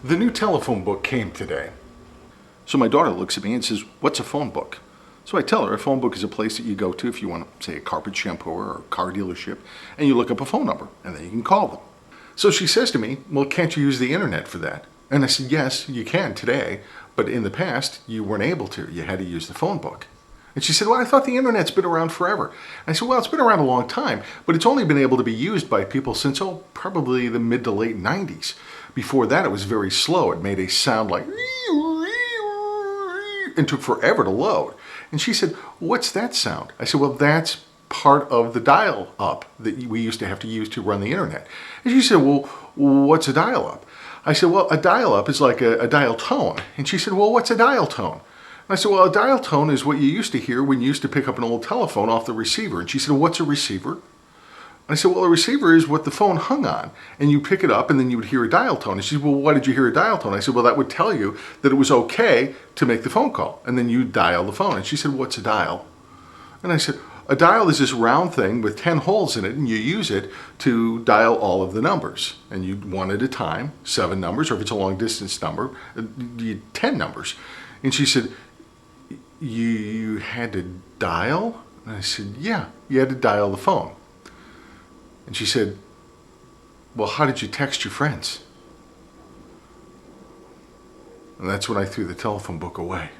The new telephone book came today. So my daughter looks at me and says, "What's a phone book?" So I tell her a phone book is a place that you go to if you want to, say, a carpet shampooer or a car dealership, and you look up a phone number, and then you can call them. So she says to me, "Well, can't you use the internet for that?" And I said, "Yes, you can today, but in the past, you weren't able to. You had to use the phone book." And she said, "Well, I thought the internet's been around forever." I said, "Well, it's been around a long time, but it's only been able to be used by people since, probably the mid to late 90s. Before that, it was very slow. It made a sound like, and took forever to load." And she said, "What's that sound?" I said, "Well, that's part of the dial-up that we used to have to use to run the internet." And she said, "Well, what's a dial-up?" I said, "Well, a dial-up is like a dial tone." And she said, "Well, what's a dial tone?" And I said, "Well, a dial tone is what you used to hear when you used to pick up an old telephone off the receiver." And she said, "What's a receiver?" And I said, "Well, a receiver is what the phone hung on. And you pick it up and then you would hear a dial tone." And she said, "Well, why did you hear a dial tone?" I said, "Well, that would tell you that it was okay to make the phone call. And then you dial the phone." And she said, "What's a dial?" And I said, "A dial is this round thing with 10 holes in it, and you use it to dial all of the numbers. And you one at a time, 7 numbers, or if it's a long distance number, 10 numbers." And she said, You had to dial?" And I said, "Yeah, you had to dial the phone." And she said, "Well, how did you text your friends?" And that's when I threw the telephone book away.